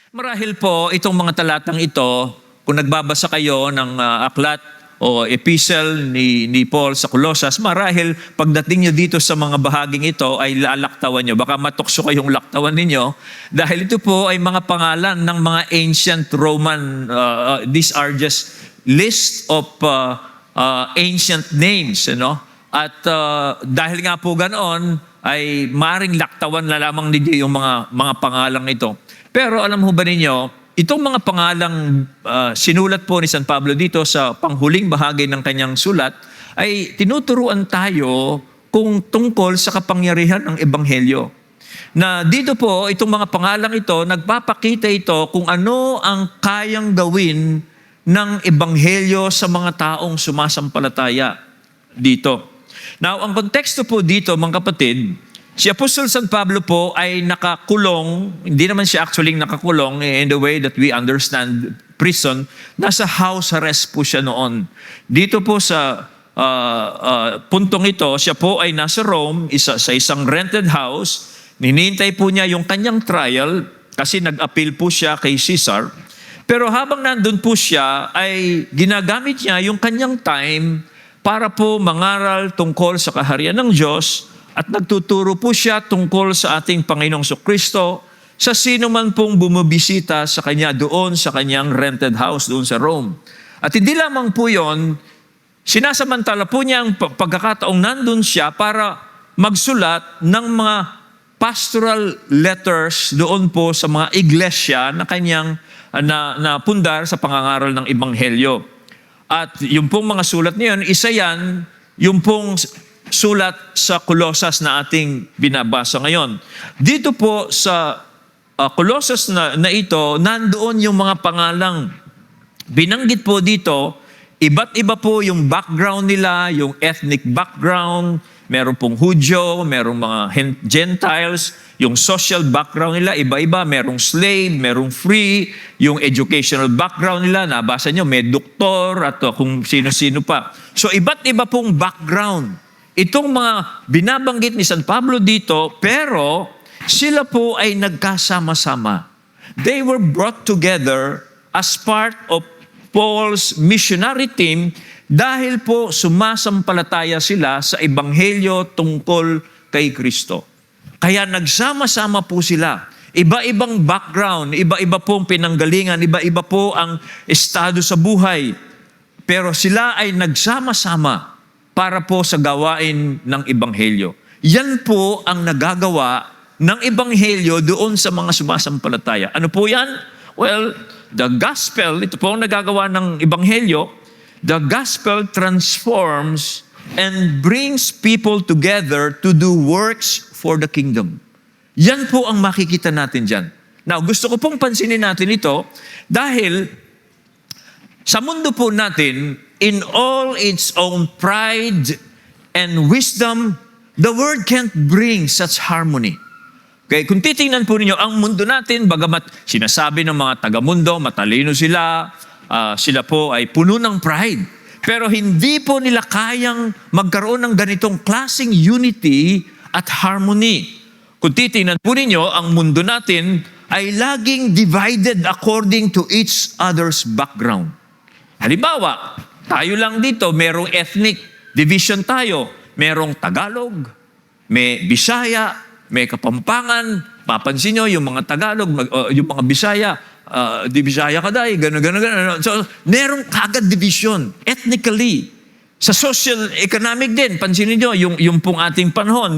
Marahil po, itong mga talatang ito, kung nagbabasa kayo ng aklat o epistle ni Paul sa Colossus, marahil pagdating nyo dito sa mga bahaging ito ay lalaktawan nyo. Baka matukso kayong laktawan ninyo dahil ito po ay mga pangalan ng mga ancient Roman, these are just list of ancient names, At dahil nga po ganoon, ay maring laktawan na lamang ninyo yung mga pangalang ito. Pero alam mo ba ninyo, itong mga pangalang sinulat po ni San Pablo dito sa panghuling bahagi ng kanyang sulat, ay tinuturuan tayo kung tungkol sa kapangyarihan ng Ebanghelyo. Na dito po, itong mga pangalang ito, nagpapakita ito kung ano ang kayang gawin ng Ebanghelyo sa mga taong sumasampalataya dito. Now, ang konteksto po dito, mga kapatid, si Apostol San Pablo po ay nakakulong, hindi naman siya actually nakakulong in the way that we understand prison, nasa house arrest po siya noon. Dito po sa puntong ito, siya po ay nasa Rome, sa isang rented house, ninintay po niya yung kanyang trial kasi nag-appeal po siya kay Caesar. Pero habang nandun po siya, ay ginagamit niya yung kanyang time para po mangaral tungkol sa kaharian ng Diyos at nagtuturo po siya tungkol sa ating Panginoong Kristo sa sino man pong bumibisita sa kanya doon sa kanyang rented house doon sa Rome. At hindi lamang po yon, sinasamantala po niya ang pagkakataong nandun siya para magsulat ng mga pastoral letters doon po sa mga iglesia na kanyang na pundar sa pangangaral ng Ebanghelyo. At yung pong mga sulat niyon, isa yan, yung pong sulat sa Colossus na ating binabasa ngayon. Dito po sa Colossus na ito, nandoon yung mga pangalang binanggit po dito, iba't iba po yung background nila, yung ethnic background, meron pong Hudyo, merong mga Gentiles, yung social background nila, iba-iba, merong slave, merong free, yung educational background nila, nabasa nyo, may doktor, at kung sino-sino pa. So iba't iba pong background. Itong mga binabanggit ni San Pablo dito, pero sila po ay nagkasama-sama. They were brought together as part of Paul's missionary team dahil po sumasampalataya sila sa Ebanghelyo tungkol kay Kristo. Kaya nagsama-sama po sila. Iba-ibang background, iba-iba pong pinanggalingan, iba-iba po ang estado sa buhay. Pero sila ay nagsama-sama para po sa gawain ng Ebanghelyo. Yan po ang nagagawa ng Ebanghelyo doon sa mga sumasampalataya. Ano po yan? Well, the gospel, ito po ang nagagawa ng Ebanghelyo, the gospel transforms and brings people together to do works for the kingdom. Yan po ang makikita natin dyan. Now, gusto ko pong pansinin natin ito dahil sa mundo po natin, in all its own pride and wisdom, the world can't bring such harmony. Okay, kung titingnan po ninyo, ang mundo natin, bagamat sinasabi ng mga taga-mundo, matalino sila, sila po ay puno ng pride. Pero hindi po nila kayang magkaroon ng ganitong klaseng unity at harmony. Kung titingnan po ninyo, ang mundo natin ay laging divided according to each other's background. Halimbawa, tayo lang dito, merong ethnic division tayo. Merong Tagalog, may Bisaya, may Kapampangan. Papansin nyo, yung mga Tagalog, yung mga Bisaya, di Bisaya ka dahi, gano'n. So, merong kagad division, ethnically. Sa social, economic din, pansinin nyo, yung pong ating panahon,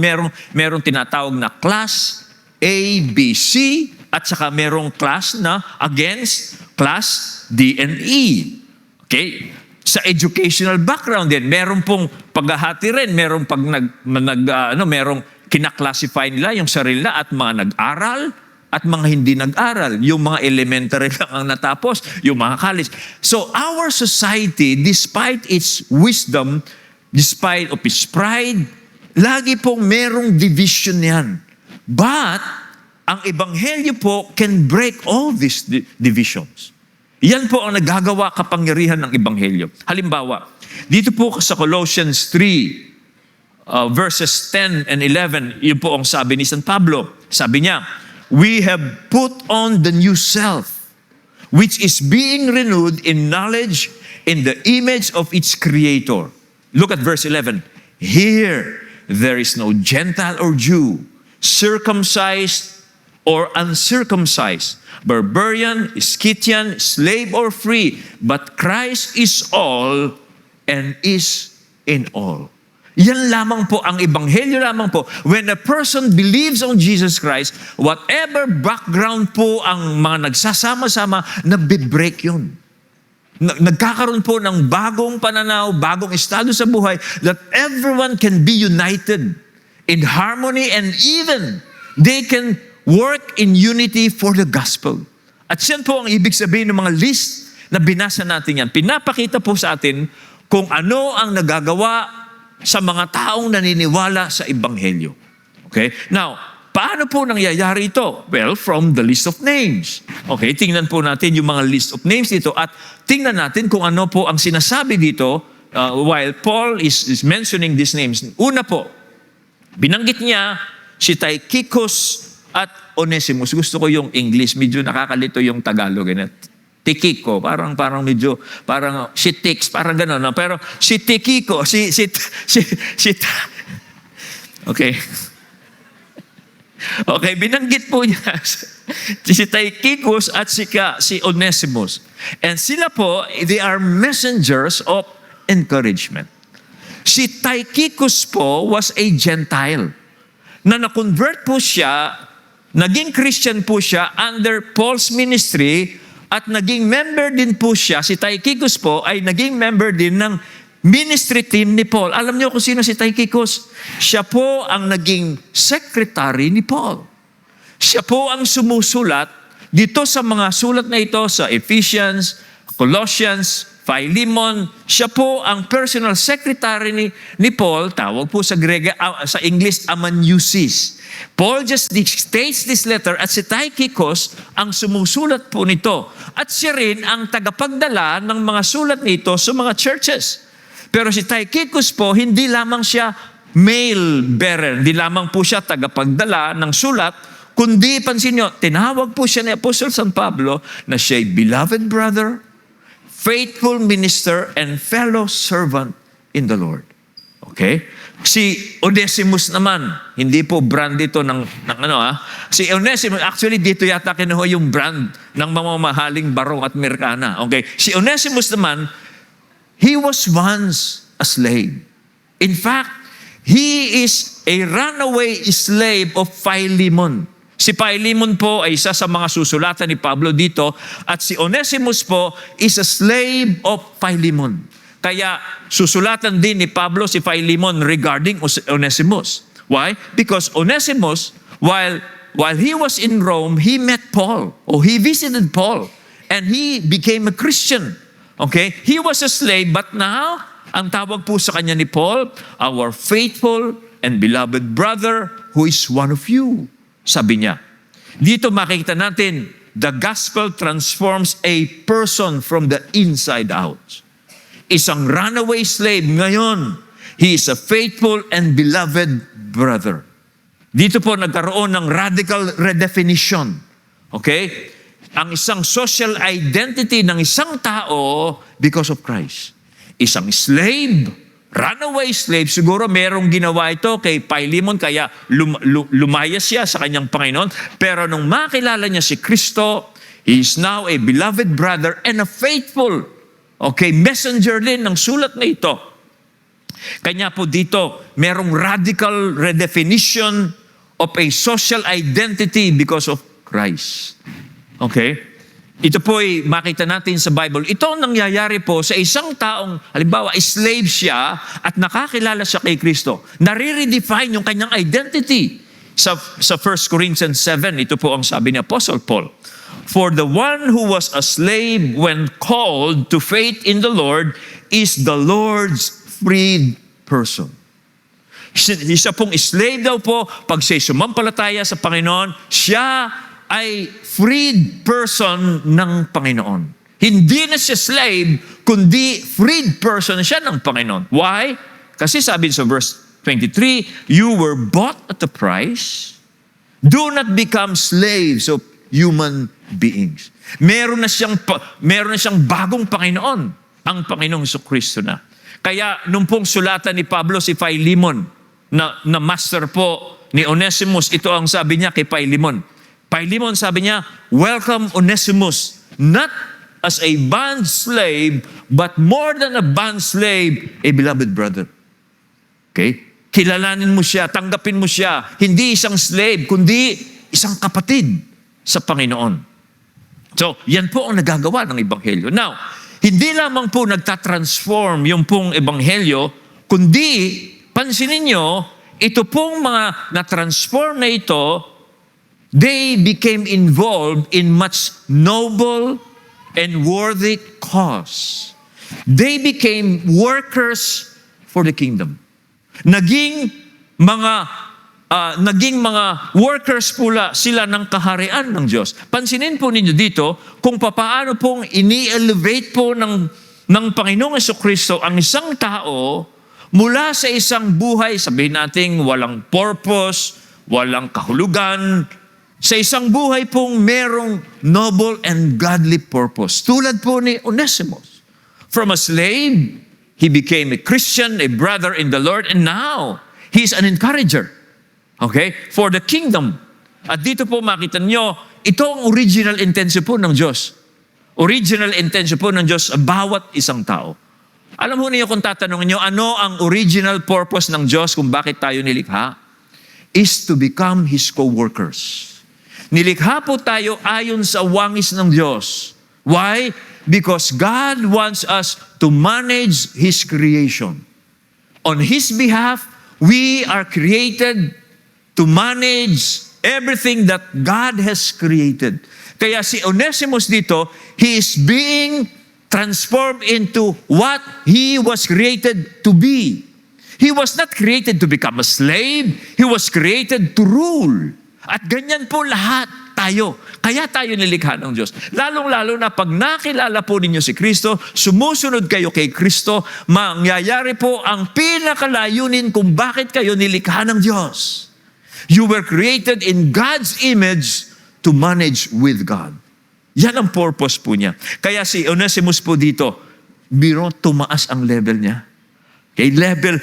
merong tinatawag na class A, B, C, at saka merong class na against class D and E. Okay? Sa educational background din, meron pong paghahati rin, merong merong kinaklasify nila yung sarili nila at mga nag-aral at mga hindi nag-aral. Yung mga elementary lang ang natapos, yung mga college. So our society, despite its wisdom, despite of its pride, lagi pong merong division yan. But ang Ebanghelyo po can break all these divisions. Yan po ang nagagawa kapangyarihan ng Ebanghelyo. Halimbawa, dito po sa Colossians 3, verses 10 and 11, yun po ang sabi ni San Pablo. Sabi niya, we have put on the new self, which is being renewed in knowledge in the image of its creator. Look at verse 11. Here, there is no Gentile or Jew, circumcised or uncircumcised, barbarian, Scythian, slave or free, but Christ is all and is in all. Yan lamang po, ang ebanghelyo lamang po. When a person believes on Jesus Christ, whatever background po ang mga nagsasama-sama, nabibreak yun. Nagkakaroon po ng bagong pananaw, bagong estado sa buhay, that everyone can be united in harmony, and even they can work in unity for the gospel. At yan po ang ibig sabihin ng mga list na binasa natin yan. Pinapakita po sa atin kung ano ang nagagawa sa mga taong naniniwala sa ebanghelyo. Okay? Now, paano po nangyayari ito? Well, from the list of names. Okay, tingnan po natin yung mga list of names dito at tingnan natin kung ano po ang sinasabi dito while Paul is mentioning these names. Una po, binanggit niya si Tychicus at Onesimus. Gusto ko yung English, medyo nakakalito yung Tagalog. Tikiko, parang medyo, parang si Tix, parang gano'n. No? Pero si Tikiko, okay. Okay, binanggit po niya si Tychicus at si Onesimus. And sila po, they are messengers of encouragement. Si Tychicus po was a Gentile na na-convert po siya, naging Christian po siya under Paul's ministry at naging member din po siya. Si Tychicus po ay naging member din ng ministry team ni Paul. Alam niyo kung sino si Tychicus? Siya po ang naging secretary ni Paul. Siya po ang sumusulat dito sa mga sulat na ito sa Ephesians, Colossians, Philemon. Siya po ang personal secretary ni Paul. Tawag po sa sa English, amanuensis. Paul just dictates this letter at si Tychicus ang sumusulat po nito. At siya rin ang tagapagdala ng mga sulat nito sa mga churches. Pero si Tychicus po, hindi lamang siya mail bearer, hindi lamang po siya tagapagdala ng sulat, kundi pansin nyo, tinawag po siya ni Apostle San Pablo na siya'y beloved brother, faithful minister, and fellow servant in the Lord. Okay? Si Onesimus naman, hindi po brand dito ng Si Onesimus, actually dito yata kinuha yung brand ng mamamahaling barong at Amerikana. Okay? Si Onesimus naman, he was once a slave. In fact, he is a runaway slave of Philemon. Si Philemon po ay isa sa mga susulatan ni Pablo dito at si Onesimus po is a slave of Philemon. Kaya susulatan din ni Pablo si Philemon regarding Onesimus. Why? Because Onesimus, while he was in Rome, he met Paul, or he visited Paul, and he became a Christian. Okay? He was a slave, but now, ang tawag po sa kanya ni Paul, our faithful and beloved brother who is one of you. Sabi niya. Dito makikita natin, the gospel transforms a person from the inside out. Isang runaway slave, ngayon, he is a faithful and beloved brother. Dito po nagkaroon ng radical redefinition. Okay? Ang isang social identity ng isang tao because of Christ. Isang slave, runaway slave, siguro merong ginawa ito kay Philemon kaya lumayas siya sa kanyang Panginoon. Pero nung makilala niya si Kristo, he is now a beloved brother and a faithful, messenger din ng sulat na ito. Kanya po dito, merong radical redefinition of a social identity because of Christ. Okay? Ito po ay makita natin sa Bible. Ito ang nangyayari po sa isang taong, halimbawa, slave siya at nakakilala siya kay Kristo. Nare-redefine yung kanyang identity. Sa 1 Corinthians 7, ito po ang sabi ni Apostle Paul. For the one who was a slave when called to faith in the Lord is the Lord's freed person. Isa pong slave daw po, pag siya'y sumampalataya sa Panginoon, siya ay freed person ng Panginoon. Hindi na siya slave, kundi freed person siya ng Panginoon. Why? Kasi sabi sa verse 23, you were bought at a price. Do not become slaves of human beings. Meron na siyang bagong Panginoon, ang Panginoong Jesucristo na. Kaya nung pong sulatan ni Pablo si Philemon, na master po ni Onesimus, ito ang sabi niya kay Philemon. Philemon, sabi niya, welcome Onesimus, not as a bond slave, but more than a bond slave, a beloved brother. Okay? Kilalanin mo siya, tanggapin mo siya, hindi isang slave, kundi isang kapatid sa Panginoon. So, yan po ang nagagawa ng Ebanghelyo. Now, hindi lamang po nagtatransform yung pong Ebanghelyo, kundi, pansinin nyo, ito pong mga na-transform na ito, they became involved in much noble and worthy cause. They became workers for the kingdom. Naging mga workers pula sila ng kaharian ng Diyos. Pansinin po ninyo dito kung papaano pong ini-elevate po ng Panginoong Jesucristo ang isang tao mula sa isang buhay, sabihin natin, walang purpose, walang kahulugan, sa isang buhay pong merong noble and godly purpose. Tulad po ni Onesimus. From a slave, he became a Christian, a brother in the Lord, and now, he's an encourager. Okay? For the kingdom. At dito po makita nyo, ito ang original intention po ng Diyos. Original intention po ng Diyos sa bawat isang tao. Alam mo niyo kung tatanungin nyo, ano ang original purpose ng Diyos kung bakit tayo nilikha? Is to become His co-workers. Nilikha po tayo ayon sa wangis ng Diyos. Why? Because God wants us to manage His creation. On His behalf, we are created to manage everything that God has created. Kaya si Onesimus dito, he is being transformed into what he was created to be. He was not created to become a slave. He was created to rule. At ganyan po lahat tayo. Kaya tayo nilikha ng Diyos. Lalong-lalo na pag nakilala po ninyo si Kristo, sumusunod kayo kay Kristo, mangyayari po ang pinakalayunin kung bakit kayo nilikha ng Diyos. You were created in God's image to manage with God. Yan ang purpose po niya. Kaya si Onesimus po dito, biro tumaas ang level niya. Okay, level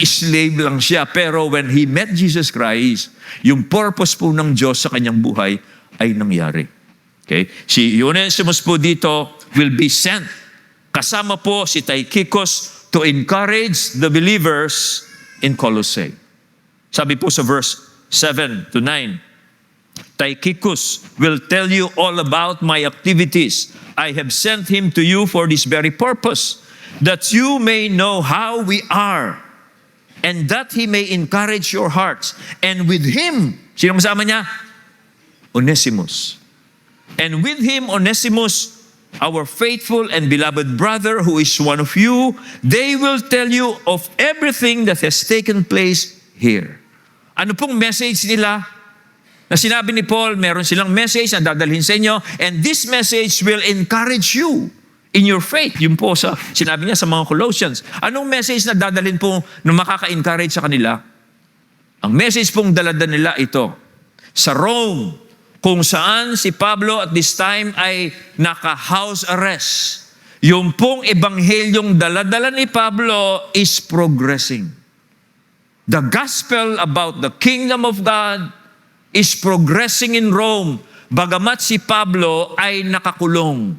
slave lang siya. Pero when he met Jesus Christ, yung purpose po ng Diyos sa kanyang buhay ay nangyari. Okay? Si Onesimus po dito will be sent. Kasama po si Tychicus to encourage the believers in Colossae. Sabi po sa verse 7 to 9, Tychicus will tell you all about my activities. I have sent him to you for this very purpose, that you may know how we are, and that he may encourage your hearts. And with him, sino kasama niya? Onesimus. And with him, Onesimus, our faithful and beloved brother, who is one of you, they will tell you of everything that has taken place here. Ano pong message nila? Na sinabi ni Paul, meron silang message na dadalhin sa inyo, and this message will encourage you in your faith. Yun po sa sinabi niya sa mga Colossians. Anong message na dadalhin po na makaka-encourage sa kanila? Ang message pong dalada nila ito. Sa Rome, kung saan si Pablo at this time ay naka-house arrest, yung pong ebanghelyong daladala ni Pablo is progressing. The gospel about the kingdom of God is progressing in Rome, bagamat si Pablo ay nakakulong.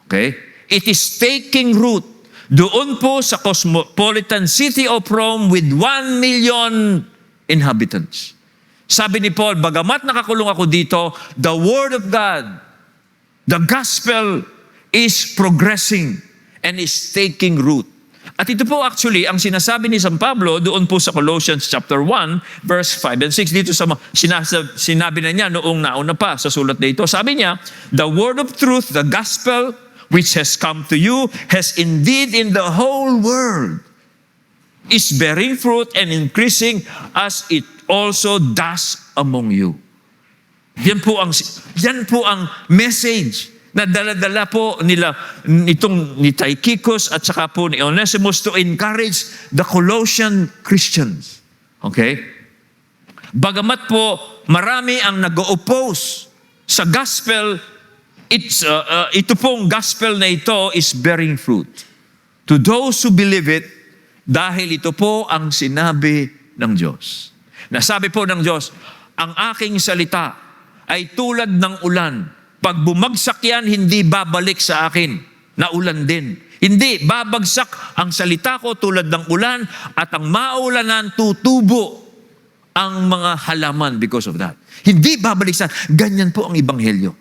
Okay? It is taking root doon po sa cosmopolitan city of Rome with 1 million inhabitants. Sabi ni Paul, bagamat nakakulong ako dito, the word of God, the gospel is progressing and is taking root. At ito po actually, ang sinasabi ni San Pablo doon po sa Colossians chapter 1, verse 5 and 6, dito sa sinabi na niya noong nauna pa sa sulat na ito. Sabi niya, the word of truth, the gospel, which has come to you, has indeed in the whole world, is bearing fruit and increasing as it also does among you. Yan po ang message na dala-dala po nila itong ni Tychicus at saka po ni Onesimus to encourage the Colossian Christians. Okay? Bagamat po marami ang nag-oppose sa gospel. Ito pong gospel na ito is bearing fruit to those who believe it, dahil ito po ang sinabi ng Diyos. Nasabi po ng Diyos, ang aking salita ay tulad ng ulan. Pag bumagsak yan, hindi babalik sa akin na ulan din. Hindi, babagsak ang salita ko tulad ng ulan, at ang maulanan tutubo ang mga halaman because of that. Hindi babalik sa, ganyan po ang Ebanghelyo.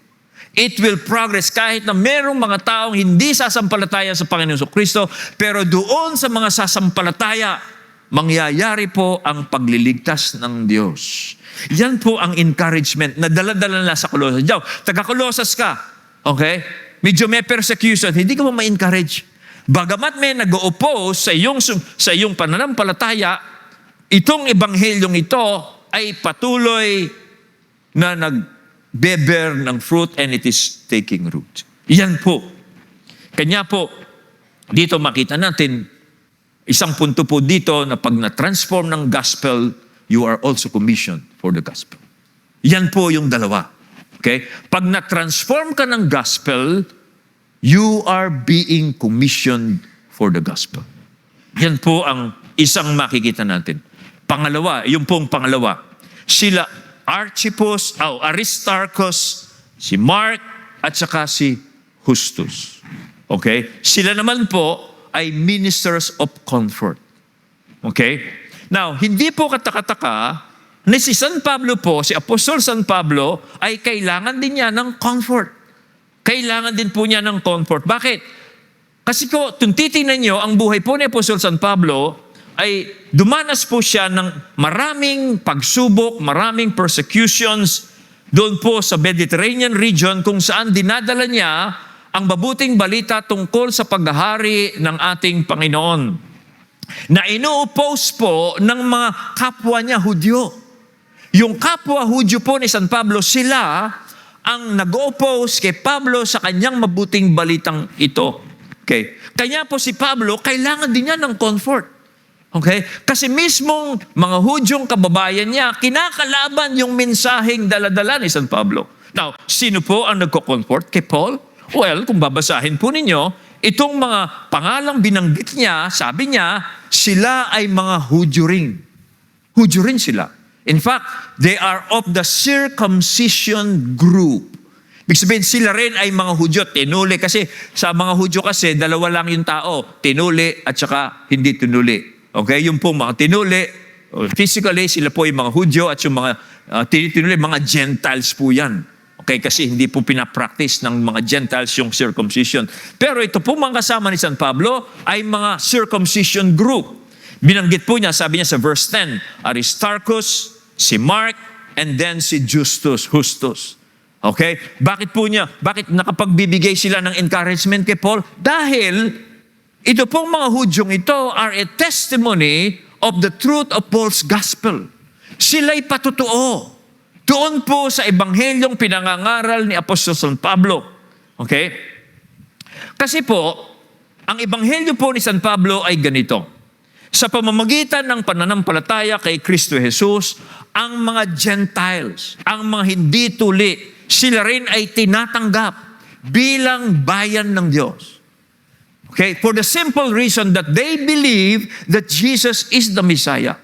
It will progress kahit na merong mga taong hindi sasampalataya sa Panginoon Kristo, pero doon sa mga sasampalataya, mangyayari po ang pagliligtas ng Diyos. Yan po ang encouragement na dala-dala na sa Colossus. Taga-Colossus ka, okay? Medyo may persecution, hindi ka mo ma-encourage. Bagamat may nag-oppose sa iyong pananampalataya, itong ebanghelyong ito ay patuloy na nagbeber ng fruit, and it is taking root. Yan po. Kanya po, dito makita natin, isang punto po dito na pag na-transform ng gospel, you are also commissioned for the gospel. Yan po yung dalawa. Okay? Pag na-transform ka ng gospel, you are being commissioned for the gospel. Yan po ang isang makikita natin. Pangalawa, yung pong pangalawa, sila Aristarchus, si Mark, at saka si Justus. Okay? Sila naman po ay ministers of comfort. Okay? Now, hindi po katakataka na si San Pablo po, si Apostol San Pablo, ay kailangan din niya ng comfort. Kailangan din po niya ng comfort. Bakit? Kasi kung titingnan niyo, ang buhay po ni Apostol San Pablo ay dumanas po siya ng maraming pagsubok, maraming persecutions doon po sa Mediterranean region, kung saan dinadala niya ang mabuting balita tungkol sa paghahari ng ating Panginoon, na ino-oppose po ng mga kapwa niya Hudyo. Yung kapwa Hudyo po ni San Pablo, sila ang nag-oppose kay Pablo sa kanyang mabuting balitang ito. Okay? Kanya po si Pablo, kailangan din niya ng comfort. Okay? Kasi mismong mga Hudyong kababayan niya, kinakalaban yung mensaheng daladala ni San Pablo. Now, sino po ang nagko-comfort kay Paul? Well, kung babasahin po ninyo, itong mga pangalang binanggit niya, sabi niya, sila ay mga Hudyo rin. Hudyo rin sila. In fact, they are of the circumcision group. Ibig sabihin, sila rin ay mga Hudyo, tinuli. Kasi sa mga Hudyo kasi, dalawa lang yung tao, tinuli at saka hindi tinuli. Okay? Yung pong mga tinuli, physically, sila po yung mga Hudyo, at yung mga tinuli, mga Gentiles po yan. Okay? Kasi hindi po pinapractice ng mga Gentiles yung circumcision. Pero ito po mga kasama ni San Pablo ay mga circumcision group. Binanggit po niya, sabi niya sa verse 10, Aristarchus, si Mark, and then si Justus. Okay? Bakit nakapagbibigay sila ng encouragement kay Paul? Dahil ito pong mga Hudyong ito are a testimony of the truth of Paul's gospel. Sila'y patotoo. Doon po sa ebanghelyong pinangangaral ni Apostol San Pablo. Okay? Kasi po, ang ebanghelyo po ni San Pablo ay ganito. Sa pamamagitan ng pananampalataya kay Kristo Jesus, ang mga Gentiles, ang mga hindi tuli, sila rin ay tinatanggap bilang bayan ng Diyos. Okay? For the simple reason that they believe that Jesus is the Messiah.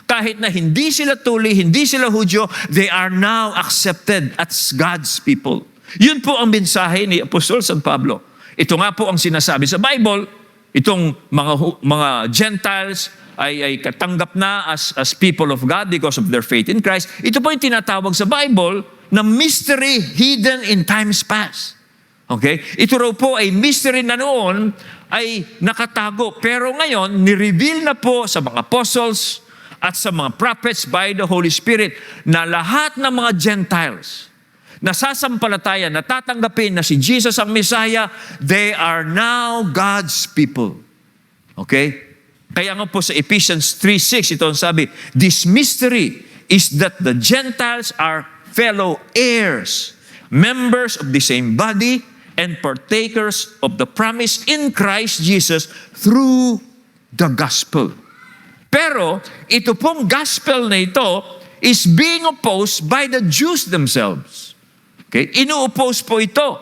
Kahit na hindi sila tuli, hindi sila Hudyo, they are now accepted as God's people. Yun po ang mensahe ni Apostol San Pablo. Ito nga po ang sinasabi sa Bible. Itong mga Gentiles ay katanggap na as people of God because of their faith in Christ. Ito po yung tinatawag sa Bible na mystery hidden in times past. Okay? Ito raw po ay mystery na noon ay nakatago. Pero ngayon, nireveal na po sa mga apostles at sa mga prophets by the Holy Spirit na lahat ng mga Gentiles nasasampalataya, natatanggapin na si Jesus ang Messiah, they are now God's people. Okay? Kaya nga po sa Ephesians 3:6, ito ang sabi, this mystery is that the Gentiles are fellow heirs, members of the same body, and partakers of the promise in Christ Jesus through the gospel. Pero, ito pong gospel na ito, is being opposed by the Jews themselves. Okay? Inu-oppose po ito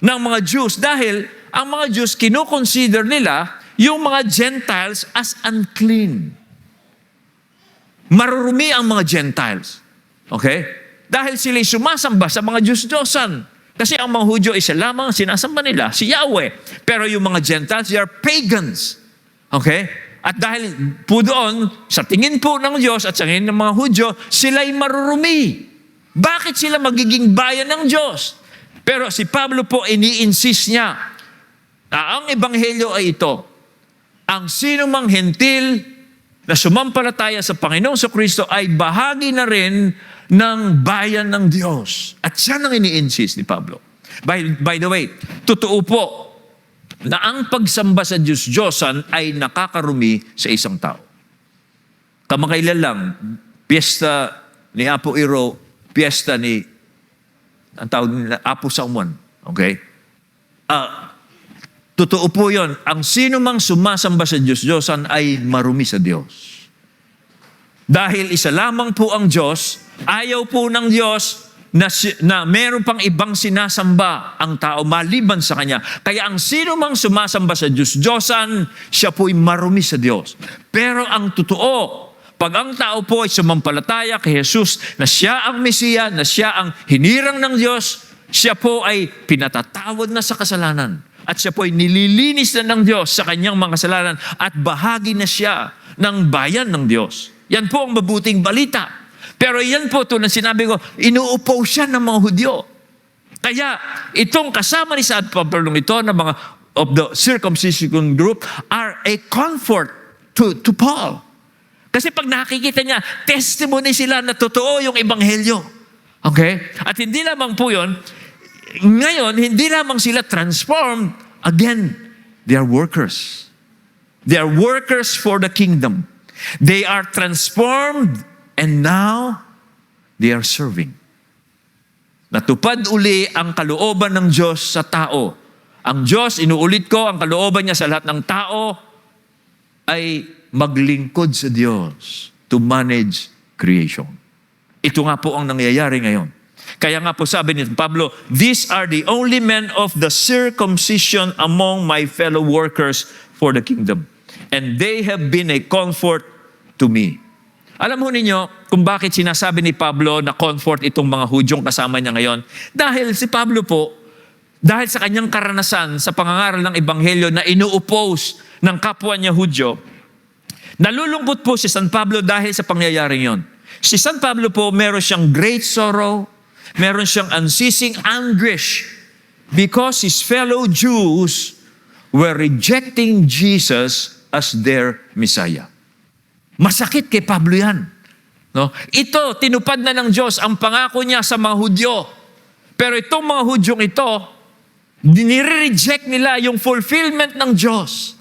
ng mga Jews dahil ang mga Jews kinoconsider nila yung mga Gentiles as unclean. Marurumi ang mga Gentiles. Okay? Dahil sila'y sumasamba sa mga Diyos-Diyosan. Kasi ang mga Hudyo isa lamang sinasamba nila, si Yahweh. Pero yung mga Gentiles, they are pagans. Okay? At dahil po doon, sa tingin po ng Diyos at sa tingin ng mga Hudyo, sila'y marurumi. Bakit sila magiging bayan ng Diyos? Pero si Pablo po, ini-insist niya na ang ebanghelyo ay ito. Ang sino mang hentil na sumampalataya sa Panginoong Kristo ay bahagi na rin ng bayan ng Diyos. At siya nang ini-insist ni Pablo. By the way, totoo po na ang pagsamba sa Diyos-Diyosan ay nakakarumi sa isang tao. Kamakailan lang, piyesta ni Apo Iro, piyesta ni, ang tawag nila, Apo Samuan. Okay? Totoo po yun. Ang sino mang sumasamba sa Diyos-Diyosan ay marumi sa Diyos. Dahil isa lamang po ang Diyos, ayaw po ng Diyos na meron pang ibang sinasamba ang tao maliban sa Kanya. Kaya ang sino mang sumasamba sa Diyos-Diyosan, siya po'y marumi sa Diyos. Pero ang totoo, pag ang tao po ay sumampalataya kay Jesus na siya ang Mesiya, na siya ang hinirang ng Diyos, siya po ay pinatatawad na sa kasalanan. At siya po ay nililinis na ng Diyos sa kanyang mga kasalanan at bahagi na siya ng bayan ng Diyos. Yan po ang mabuting balita. Pero yan po ito na sinabi ko, inuupo siya ng mga Hudyo. Kaya itong kasama ni San Pablo ito na mga of the circumcision group are a comfort to Paul. Kasi pag nakikita niya, testimony sila na totoo yung ebanghelyo. Okay? At hindi lamang po yun, ngayon, hindi lamang sila transformed. Again, they are workers. They are workers for the kingdom. They are transformed and now they are serving. Natupad uli ang kalooban ng Diyos sa tao. Ang Diyos, inuulit ko, ang kalooban niya sa lahat ng tao ay maglingkod sa Diyos to manage creation. Ito nga po ang nangyayari ngayon. Kaya nga po sabi ni Pablo, these are the only men of the circumcision among my fellow workers for the kingdom. And they have been a comfort to me. Alam mo ninyo kung bakit sinasabi ni Pablo na comfort itong mga Hudyong kasama niya ngayon? Dahil si Pablo po, dahil sa kanyang karanasan sa pangangaral ng ebanghelyo na inu-oppose ng kapwa niya Hudyo, nalulungkot po si San Pablo dahil sa pangyayaring yon. Si San Pablo po, meron siyang great sorrow, meron siyang unceasing anguish because his fellow Jews were rejecting Jesus as their Messiah. Masakit kay Pablo yan. No? Ito, tinupad na ng Diyos ang pangako niya sa mga Hudyo. Pero itong mga Hudyong ito, nire-reject nila yung fulfillment ng Diyos.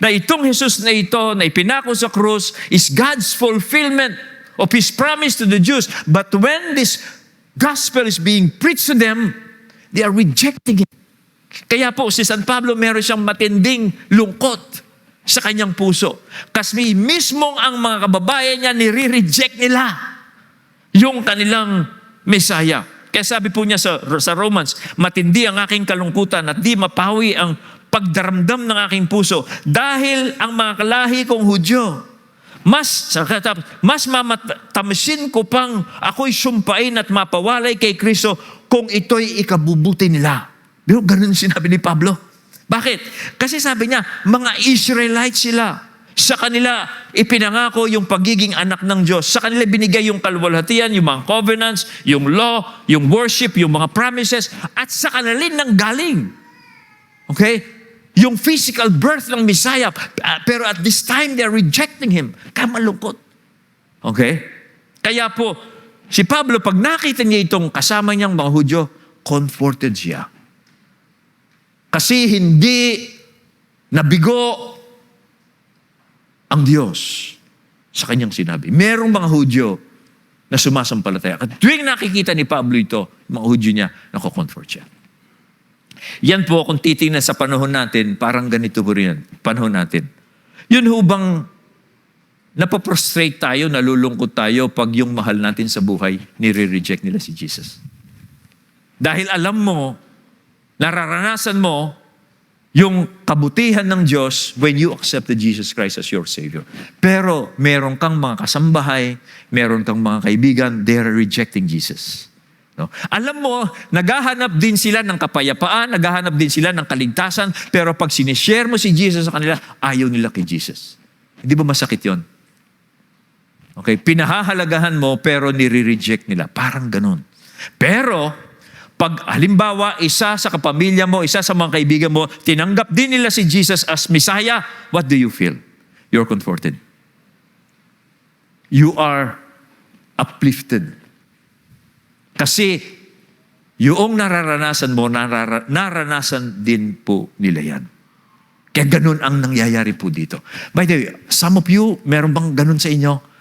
Na itong Jesus na ito, na ipinako sa krus, is God's fulfillment of His promise to the Jews. But when this gospel is being preached to them, they are rejecting it. Kaya po si San Pablo meron siyang matinding lungkot sa kanyang puso. Kasi mismong ang mga kababayan niya nire-reject nila yung kanilang Messiah. Kaya sabi po niya sa Romans, matindi ang aking kalungkutan at di mapawi ang pagdaramdam ng aking puso dahil ang mga kalahi kong Hudyo, mas mamatamasin ko pang ako'y sumpain at mapawalay kay Kristo kung ito'y ikabubuti nila. Pero ganun sinabi ni Pablo. Bakit? Kasi sabi niya, mga Israelites sila. Sa kanila ipinangako yung pagiging anak ng Diyos. Sa kanila binigay yung kalwalhatian, yung mga covenants, yung law, yung worship, yung mga promises, at sa kanila nang galing. Okay? Yung physical birth ng Messiah. Pero at this time, they're rejecting Him. Kaya malungkot. Okay? Kaya po, si Pablo, pag nakita niya itong kasama niyang mga Hudyo, comforted siya. Kasi hindi nabigo ang Diyos sa kanyang sinabi. Merong mga Hudyo na sumasampalataya. At tuwing nakikita ni Pablo ito, mga Hudyo niya, nako-comfort siya. Yan po, kung titingnan sa panahon natin, parang ganito po rin, panahon natin. Yun hubang napaprostrate tayo, nalulungkot tayo pag yung mahal natin sa buhay, nire-reject nila si Jesus. Dahil alam mo, nararanasan mo yung kabutihan ng Diyos when you accepted Jesus Christ as your Savior. Pero meron kang mga kasambahay, meron kang mga kaibigan, they're rejecting Jesus. No? Alam mo, naghahanap din sila ng kapayapaan, naghahanap din sila ng kaligtasan, pero pag sinishare mo si Jesus sa kanila, ayaw nila kay Jesus. Hindi ba masakit yon? Okay, pinahahalagahan mo pero nire-reject nila. Parang ganun. Pero, pag halimbawa, isa sa kapamilya mo, isa sa mga kaibigan mo, tinanggap din nila si Jesus as Messiah, what do you feel? You're comforted. You are uplifted. Kasi yung nararanasan mo, naranasan din po nila yan. Kaya ganun ang nangyayari po dito. By the way, some of you, meron bang ganun sa inyo?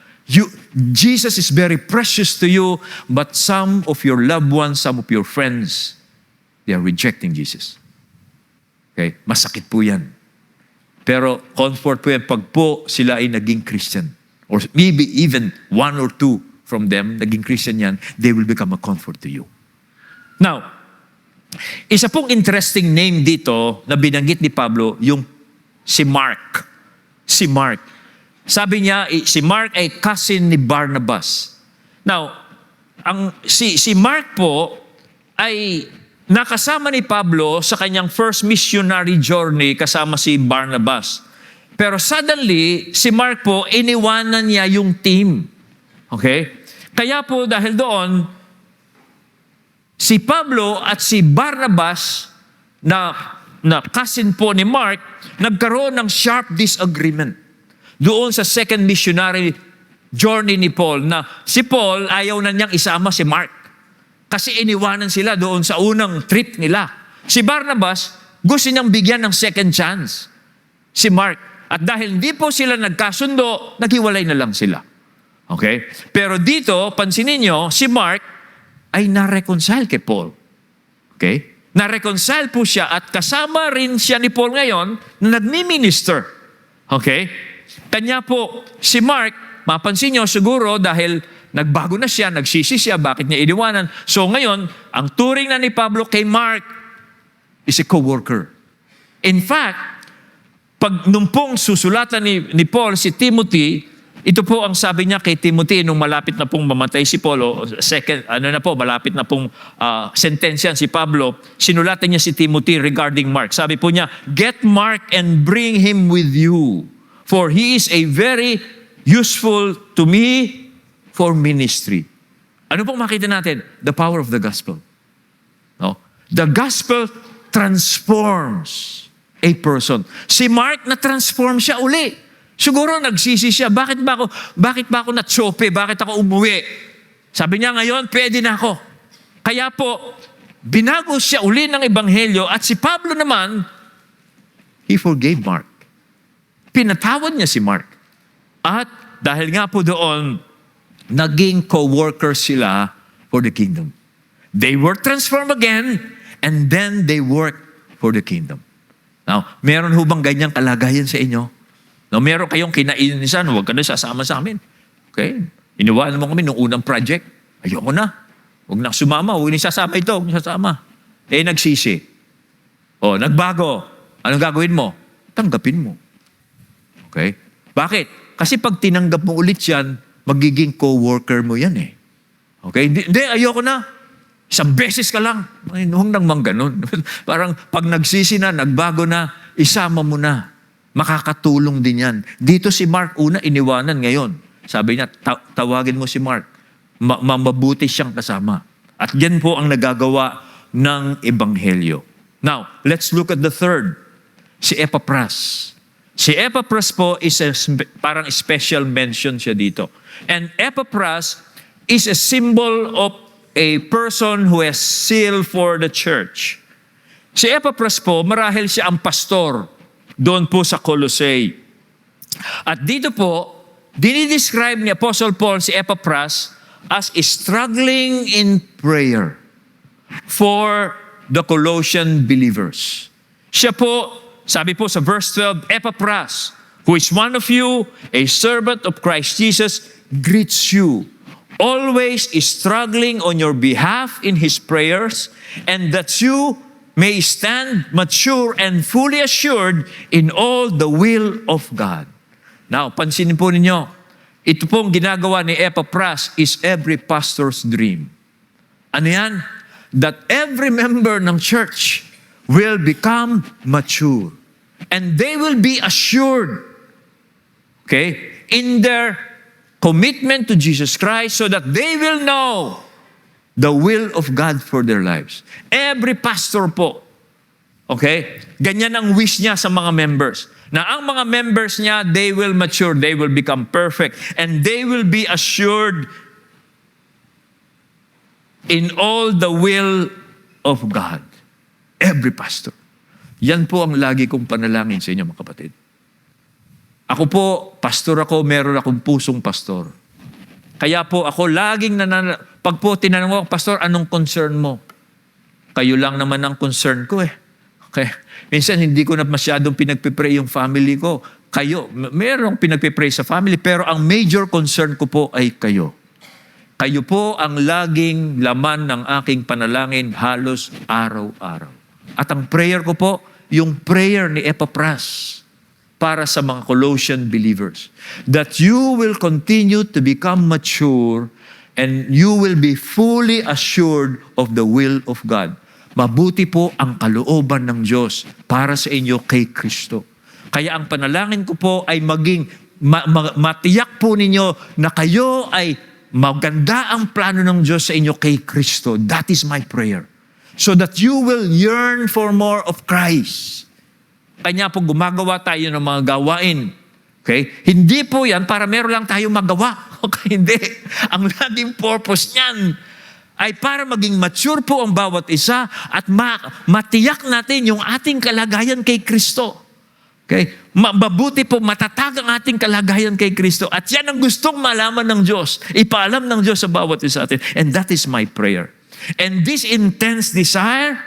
Jesus is very precious to you, but some of your loved ones, some of your friends, they are rejecting Jesus. Okay? Masakit po yan. Pero comfort po yan pag po sila ay naging Christian. Or maybe even one or two from them, naging Christian yan, they will become a comfort to you. Now, isa pong interesting name dito na binanggit ni Pablo, yung si Mark. Si Mark. Sabi niya, si Mark ay cousin ni Barnabas. Now, si Mark po ay nakasama ni Pablo sa kanyang first missionary journey kasama si Barnabas. Pero suddenly, si Mark po, iniwanan niya yung team. Okay? Kaya po dahil doon, si Pablo at si Barnabas na cousin po ni Mark, nagkaroon ng sharp disagreement doon sa second missionary journey ni Paul, na si Paul ayaw na niyang isama si Mark kasi iniwanan sila doon sa unang trip nila. Si Barnabas gusto niyang bigyan ng second chance si Mark, at dahil hindi po sila nagkasundo, naghiwalay na lang sila. Okay? Pero dito, pansinin nyo, si Mark ay na-reconcile kay Paul. Okay? Na-reconcile po siya at kasama rin siya ni Paul ngayon na nagmi-minister. Okay? Kanya po, si Mark, mapansin nyo siguro dahil nagbago na siya, nagsisi siya, bakit niya iniwanan. So ngayon, ang turing na ni Pablo kay Mark is a co-worker. In fact, pag nung pong susulatan ni Paul si Timothy, ito po ang sabi niya kay Timothy nung malapit na pong mamatay si Paul, o malapit na pong sentensyan si Pablo, sinulatan niya si Timothy regarding Mark. Sabi po niya, "Get Mark and bring him with you, for he is a very useful to me for ministry." Ano pong makita natin? The power of the gospel. No? The gospel transforms a person. Si Mark na-transform siya uli. Siguro nagsisi siya, bakit ba ako na-chope? Bakit ako umuwi? Sabi niya ngayon, pwede na ako. Kaya po, binago siya uli ng ebanghelyo, at si Pablo naman, he forgave Mark. Pinatawad niya si Mark. At dahil nga po doon, naging co-workers sila for the kingdom. They were transformed again, and then they worked for the kingdom. Now, meron ho bang ganyang kalagayan sa inyo? No, meron kayong kinainisan, huwag ka na sasama sa amin. Okay? Iniwanan mo kami nung unang project. Ayoko na. Huwag na sumama. Huwag na sasama ito. Huwag na sasama. Nagsisi. Nagbago. Anong gagawin mo? Tanggapin mo. Okay? Bakit? Kasi pag tinanggap mo ulit yan, magiging co-worker mo yan eh. Okay? Hindi, ayoko na. Isang beses ka lang. Huwag nang ganun. Parang pag nagsisi na, nagbago na, isama mo na. Makakatulong din yan. Dito si Mark una iniwanan ngayon. Sabi niya, tawagin mo si Mark. Mabuti siyang kasama. At yan po ang nagagawa ng ebanghelyo. Now, let's look at the third. Si Epaphras. Si Epaphras po is parang special mention siya dito. And Epaphras is a symbol of a person who has zeal for the church. Si Epaphras po, marahil siya ang pastor doon po sa Colossae. At dito po, dinidescribe ni Apostle Paul si Epaphras as struggling in prayer for the Colossian believers. Siya po, sabi po sa verse 12, Epaphras, who is one of you, a servant of Christ Jesus, greets you, always is struggling on your behalf in his prayers, and that you may stand mature and fully assured in all the will of God. Now, pansinin po ninyo, ito pong ginagawa ni Epaphras is every pastor's dream. Ano yan? That every member ng church will become mature. And they will be assured, okay, in their commitment to Jesus Christ so that they will know the will of God for their lives. Every pastor po, okay, ganyan ang wish niya sa mga members. Na ang mga members niya, they will mature, they will become perfect, and they will be assured in all the will of God. Every pastor. Yan po ang lagi kong panalangin sa inyo, mga kapatid. Ako po, pastor ako, meron akong pusong pastor. Kaya po ako laging pag po tinanong ko, pastor, anong concern mo? Kayo lang naman ang concern ko eh. Okay. Minsan hindi ko na masyadong pinagpipray yung family ko. Kayo, merong pinagpipray sa family, pero ang major concern ko po ay kayo. Kayo po ang laging laman ng aking panalangin halos araw-araw. At ang prayer ko po, yung prayer ni Epaphras para sa mga Colossian believers. That you will continue to become mature and you will be fully assured of the will of God. Mabuti po ang kalooban ng Diyos para sa inyo kay Kristo. Kaya ang panalangin ko po ay maging matiyak po ninyo na kayo ay maganda ang plano ng Diyos sa inyo kay Kristo. That is my prayer. So that you will yearn for more of Christ. Kanya po gumagawa tayo ng mga gawain. Okay? Hindi po yan para meron lang tayo magawa. Okay, hindi. Ang laging purpose niyan ay para maging mature po ang bawat isa at matiyak natin yung ating kalagayan kay Kristo. Okay? Mabuti po, matatag ang ating kalagayan kay Kristo. At yan ang gustong malaman ng Diyos. Ipaalam ng Diyos sa bawat isa atin. And that is my prayer. And this intense desire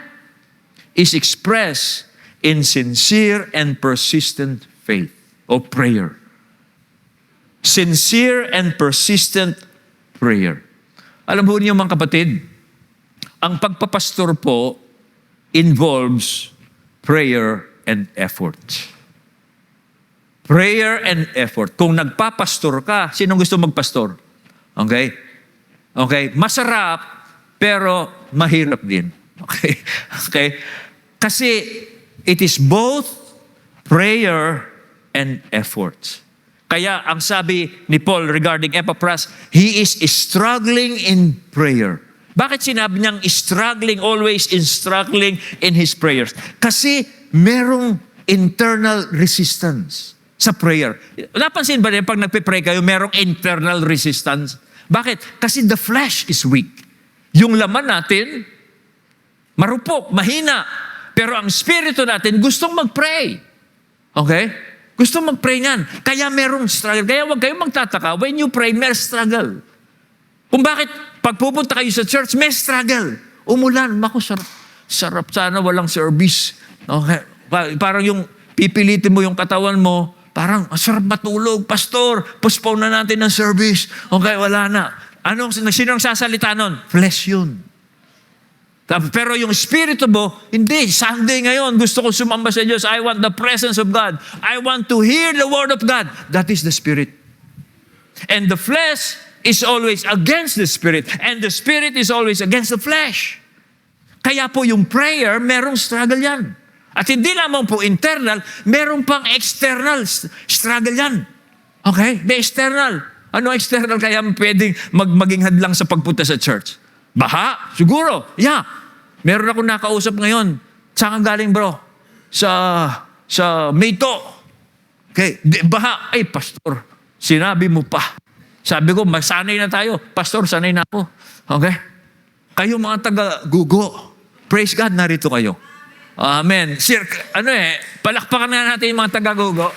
is expressed in sincere and persistent faith or prayer. Sincere and persistent prayer. Alam mo niyo mga kapatid, ang pagpapastor po involves prayer and effort. Prayer and effort. Kung nagpapastor ka, sinong gusto magpastor? Okay? Okay? Masarap, pero mahirap din. Okay? Okay? Kasi it is both prayer and effort. Kaya ang sabi ni Paul regarding Epaphras, he is struggling in prayer. Bakit sinabi niyang struggling, always struggling in his prayers? Kasi merong internal resistance sa prayer. Napansin ba niyo pag nagpe-pray kayo, merong internal resistance? Bakit? Kasi the flesh is weak. Yung laman natin, marupok, mahina. Pero ang spirito natin gustong mag-pray. Okay? Gusto mag-pray niyan. Kaya merong struggle. Kaya huwag kayong magtataka. When you pray, may struggle. Kung bakit pag pupunta kayo sa church, may struggle. Umulan. Naku, sarap sana walang service. Okay. Parang yung pipilitin mo yung katawan mo, parang sarap matulog. Pastor, postpone na natin ang service. Okay, wala na. Sinong sasalita nun? Flesh yun. Pero yung spirito mo, hindi. Sunday ngayon, gusto ko sumamba sa Diyos. I want the presence of God. I want to hear the word of God. That is the spirit. And the flesh is always against the spirit. And the spirit is always against the flesh. Kaya po yung prayer, merong struggle yan. At hindi lamang po internal, merong pang external struggle yan. Okay? May external. Ano external kaya pwedeng maging hadlang sa pagpunta sa church? Baha? Siguro. Yeah. Meron ako nakausap ngayon. Saan ka galing bro? Sa Mayto. Okay. Baha. Ay, pastor. Sinabi mo pa. Sabi ko, masanay na tayo. Pastor, sanay na ako. Okay? Kayo mga taga-Gugo. Praise God, narito kayo. Amen. Sir, palakpakan na natin yung mga taga-Gugo.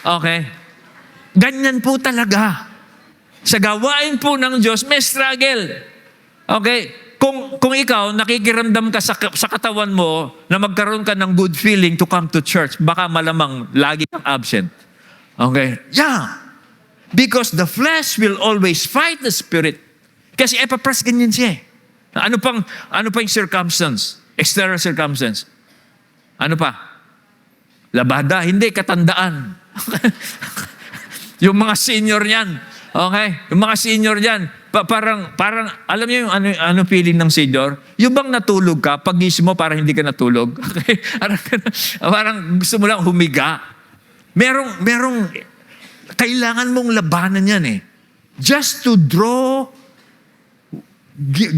Okay. Ganyan po talaga. Sa gawain po ng Diyos, may struggle. Okay? kung ikaw nakikiramdam ka sa katawan mo na magkaroon ka ng good feeling to come to church, baka malamang lagi kang absent. Okay? Yeah. Because the flesh will always fight the spirit. Kasi Epaphras ganyan siya. Ano pang yung circumstance? External circumstance. Ano pa? Labada, hindi, katandaan. Yung mga senior niyan. Okay? Yung mga senior niyan. Parang, alam niyo yung ano feeling ng senior? Yung bang natulog ka, pag-gising mo, parang hindi ka natulog. Okay? Parang gusto mo lang humiga. Merong, kailangan mong labanan yan eh. Just to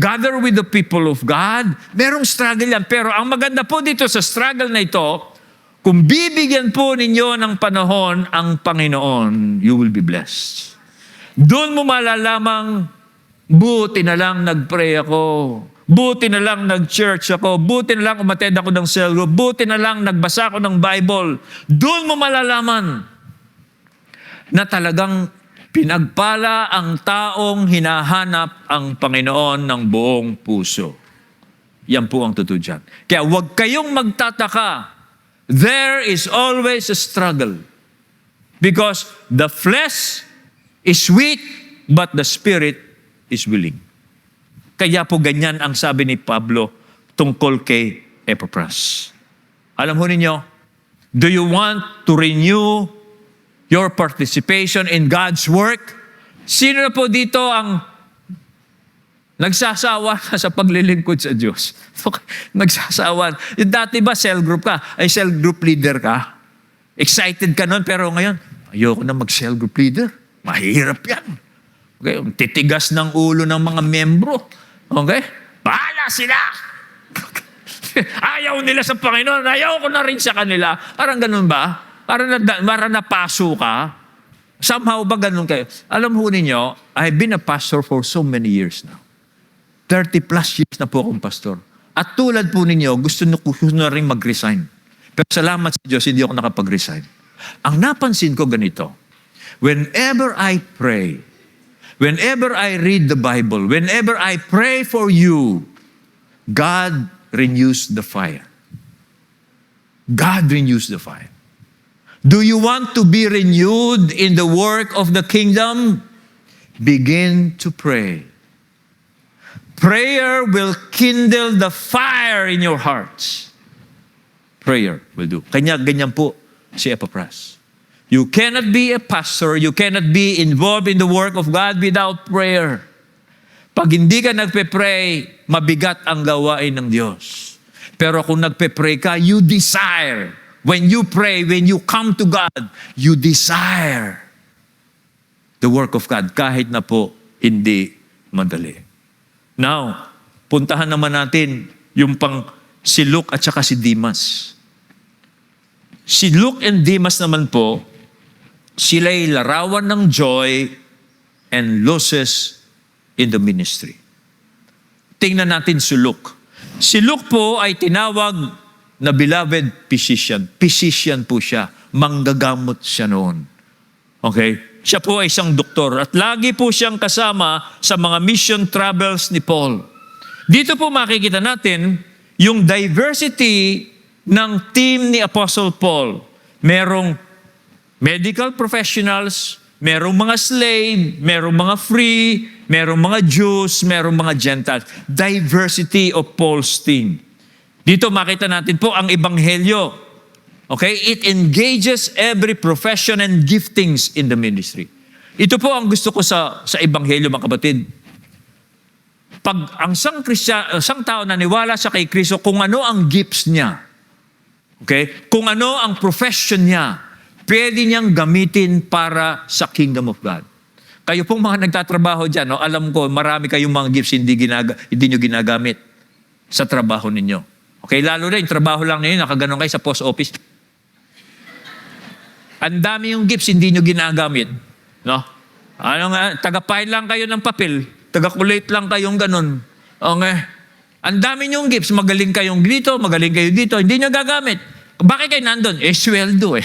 gather with the people of God, merong struggle yan. Pero ang maganda po dito sa struggle na ito, kung bibigyan po ninyo ng panahon ang Panginoon, you will be blessed. Doon mo malalamang, buti na lang nag-pray ako, buti na lang nag-church ako, buti na lang umattend ako ng cell group, buti na lang nagbasa ako ng Bible. Doon mo malalaman na talagang pinagpala ang taong hinahanap ang Panginoon ng buong puso. Yan po ang totoo dyan. Kaya huwag kayong magtataka. There is always a struggle. Because the flesh is weak, but the spirit is willing. Kaya po ganyan ang sabi ni Pablo tungkol kay Epaphras. Alam ho ninyo, do you want to renew your participation in God's work? Sino na po dito ang nagsasawa sa paglilingkod sa Diyos? Nagsasawa. Yung dati ba cell group ka? Ay cell group leader ka? Excited ka nun, pero ngayon, ayoko na mag-cell group leader. Mahirap yan. Okay? Titigas ng ulo ng mga membro. Okay? Bahala sila! Ayaw nila sa Panginoon. Ayaw ko na rin sa kanila. Parang ganun ba? Para napaso ka? Somehow ba ganun kayo? Alam ho ninyo, I've been a pastor for so many years now. 30 plus years na po akong pastor. At tulad po ninyo, gusto na rin mag-resign. Pero salamat sa Diyos, hindi ako nakapag-resign. Ang napansin ko ganito, whenever I pray, whenever I read the Bible, whenever I pray for you, God renews the fire. God renews the fire. Do you want to be renewed in the work of the kingdom? Begin to pray. Prayer will kindle the fire in your hearts. Prayer will do. Kanya ganyan po si Epaphras. You cannot be a pastor, you cannot be involved in the work of God without prayer. Pag hindi ka nagpe-pray, mabigat ang gawain ng Diyos. Pero kung nagpe-pray ka, you desire. When you pray, when you come to God, you desire the work of God kahit na po hindi madali. Now, puntahan naman natin yung si Luke at saka si Demas. Si Luke and Demas naman po, sila'y larawan ng joy and losses in the ministry. Tingnan natin si Luke. Si Luke po ay tinawag na beloved physician. Physician po siya. Manggagamot siya noon. Okay? Siya po ay isang doktor at lagi po siyang kasama sa mga mission travels ni Paul. Dito po makikita natin yung diversity ng team ni Apostle Paul. Merong medical professionals, merong mga slave, merong mga free, merong mga Jews, merong mga Gentiles. Diversity of Paul's team. Dito makita natin po ang ebanghelyo. Okay? It engages every profession and giftings in the ministry. Ito po ang gusto ko sa ebanghelyo, mga kapatid. Pag ang isang tao naniwala siya kay Kristo, kung ano ang gifts niya, okay? Kung ano ang profession niya, pwede niyang gamitin para sa kingdom of God. Kayo pong mga nagtatrabaho dyan, no? Alam ko, marami kayong mga gifts hindi nyo ginagamit sa trabaho ninyo. Okay, lalo na yung trabaho lang ninyo, nakaganon kayo sa post office. Ang dami yung gifts, hindi nyo ginagamit. No? Ano nga, taga-file lang kayo ng papel, taga-collate lang kayong ganon. Okay. Ang dami nyong gifts, magaling kayong dito, magaling kayo dito, hindi nyo gagamit. Bakit kayo nandun? Sweldo eh.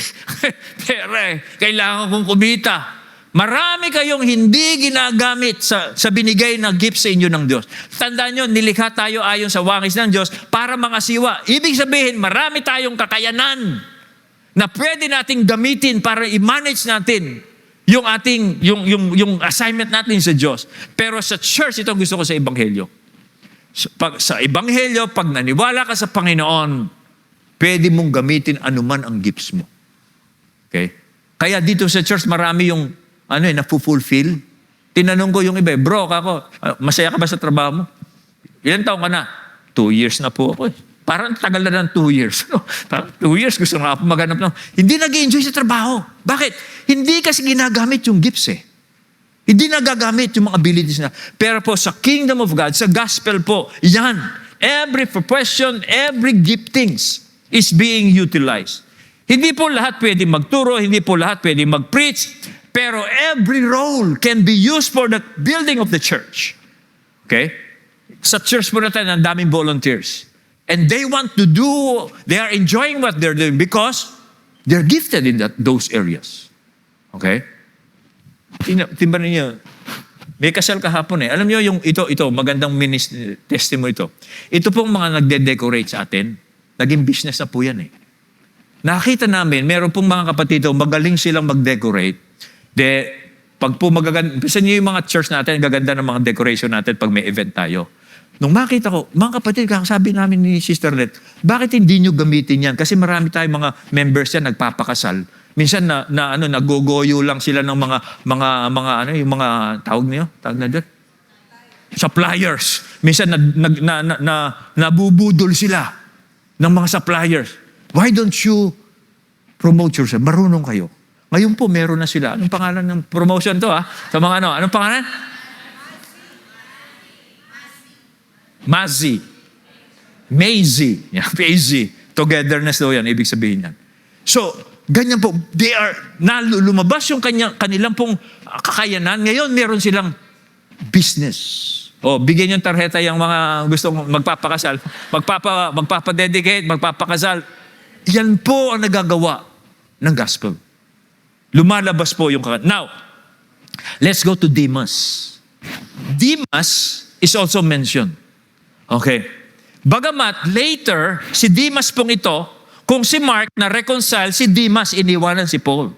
Pero kailangan kong kumita. Marami kayong hindi ginagamit sa binigay na gift sa inyo ng Diyos. Tandaan nyo, nilikha tayo ayon sa wangis ng Diyos para mangasiwa. Ibig sabihin, marami tayong kakayanan na pwede nating gamitin para i-manage natin yung ating yung assignment natin sa Diyos. Pero sa church, ito gusto ko sa Ebanghelyo. Sa Ebanghelyo, pag naniwala ka sa Panginoon, pwede mong gamitin anuman ang gifts mo. Okay? Kaya dito sa church, marami yung na-fulfill. Tinanong ko yung iba, bro, masaya ka ba sa trabaho mo? Ilan taon ka na? 2 years na po ako. Parang tagal na ng 2 years. Parang 2 years, gusto nga ako maghanap ng... Hindi nag-enjoy sa trabaho. Bakit? Hindi kasi ginagamit yung gifts eh. Hindi nagagamit yung mga abilities na. Pero po sa kingdom of God, sa gospel po, yan. Every profession, every giftings is being utilized. Hindi po lahat pwede magturo, hindi po lahat pwede mag-preach, pero every role can be used for the building of the church. Okay? Sa church po natin, ang daming volunteers. And they want to do, they are enjoying what they're doing because they're gifted in those areas. Okay? Timba ninyo, may kasal kahapon eh. Alam niyo yung ito, magandang testimony ito. Ito pong mga nagde-decorate sa atin, naging business na po yan eh. Nakita namin, meron pong mga kapatid, magaling silang mag-decorate. Pag po magaganda, kasi niyo yung mga church natin, gaganda ng mga decoration natin pag may event tayo. Nung makita ko, mga kapatid, sabi namin ni Sister Net, bakit hindi nyo gamitin yan? Kasi marami tayong mga members yan, nagpapakasal. Minsan nagogoyo lang sila ng yung mga tawag na doon? Suppliers. Minsan nabubudol sila ng mga suppliers. Why don't you promote yourself? Marunong kayo. Ngayon po, meron na sila. Anong pangalan ng promotion to Sa mga anong pangalan? Mazi. Mazi. Togetherness daw yan, ibig sabihin yan. So, ganyan po, lumabas yung kanilang pong kakayanan. Ngayon, meron silang business. Bigyan yung tarjeta yung mga gustong magpapakasal. Magpapadedicate, magpapakasal. Yan po ang nagagawa ng gospel. Lumalabas po yung kakayanan. Now, let's go to Demas. Demas is also mentioned. Okay. Bagamat later, si Demas pong ito, kung si Mark na-reconcile, si Demas iniwanan si Paul.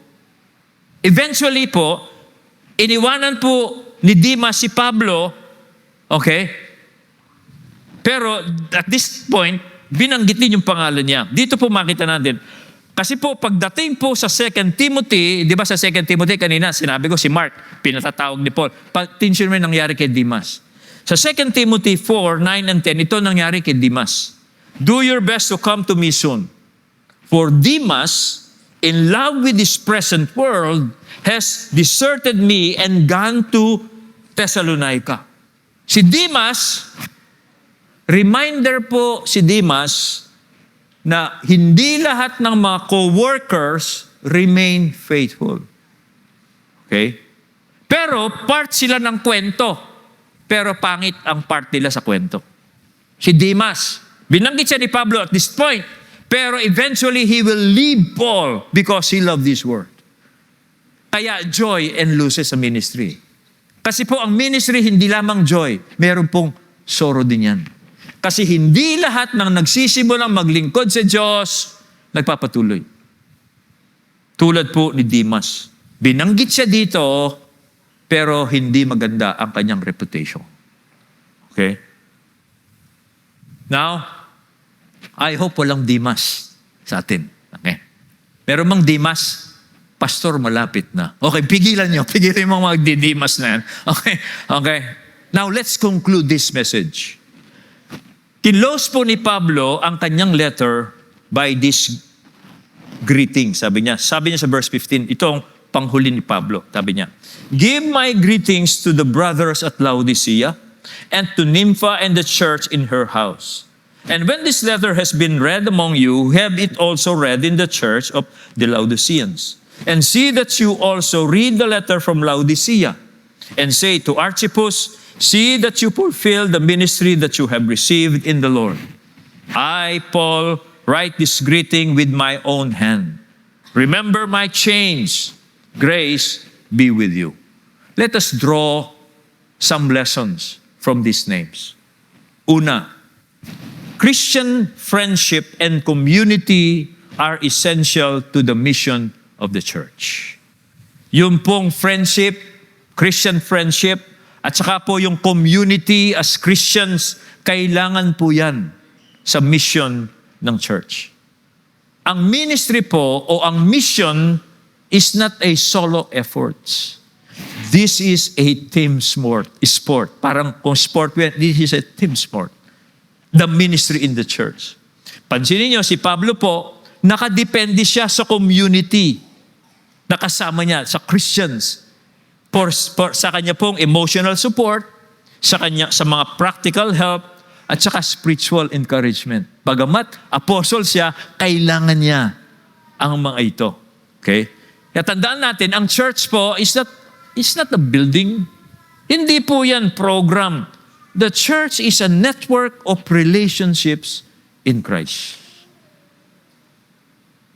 Eventually po, iniwanan po ni Demas si Pablo, okay? Pero at this point, binanggit din yung pangalan niya. Dito po makita natin. Kasi po, pagdating po sa 2 Timothy, di ba sa 2 Timothy kanina, sinabi ko si Mark, pinatatawag ni Paul. Tension mo yung nangyari kay Demas. Sa 2 Timothy 4, 9 and 10, ito nangyari kay Demas. Do your best to come to me soon. For Demas, in love with this present world, has deserted me and gone to Thessalonica. Si Demas, reminder po si Demas na hindi lahat ng mga co-workers remain faithful. Okay? Pero part sila ng kwento. Pero pangit ang part nila sa kwento. Si Demas, binanggit siya ni Pablo at this point, pero eventually he will leave Paul because he loved this world. Kaya joy and losses sa ministry. Kasi po ang ministry hindi lamang joy, meron pong sorrow din yan. Kasi hindi lahat ng nagsisimulang maglingkod sa Diyos, nagpapatuloy. Tulad po ni Demas. Binanggit siya dito, pero hindi maganda ang kanyang reputation. Okay? Now, I hope walang Demas sa atin. Okay? Pero mang Demas, pastor malapit na. Okay, pigilan yung mga Demas na yan. Okay. Now, let's conclude this message. Kinlose po ni Pablo ang kanyang letter by this greeting. Sabi niya sa verse 15, ito ang panghuli ni Pablo. Sabi niya, give my greetings to the brothers at Laodicea and to Nympha and the church in her house. And when this letter has been read among you, have it also read in the church of the Laodiceans. And see that you also read the letter from Laodicea. And say to Archippus, see that you fulfill the ministry that you have received in the Lord. I, Paul, write this greeting with my own hand. Remember my chains. Grace be with you. Let us draw some lessons from these names. Una, Christian friendship and community are essential to the mission of the church. Yung pong friendship, Christian friendship, at saka po yung community as Christians, kailangan po yan sa mission ng church. Ang ministry po o ang mission is not a solo effort. This is a team sport. Parang kung sport, this is a team sport. The ministry in the church. Pansinin niyo, si Pablo po, nakadepende siya sa community. Nakasama niya sa Christians. Sa kanya pong emotional support, sa mga practical help, at saka spiritual encouragement. Bagamat apostle siya, kailangan niya ang mga ito. Okay? Kaya tandaan natin, ang church po is not a building. Hindi po yan program. The church is a network of relationships in Christ.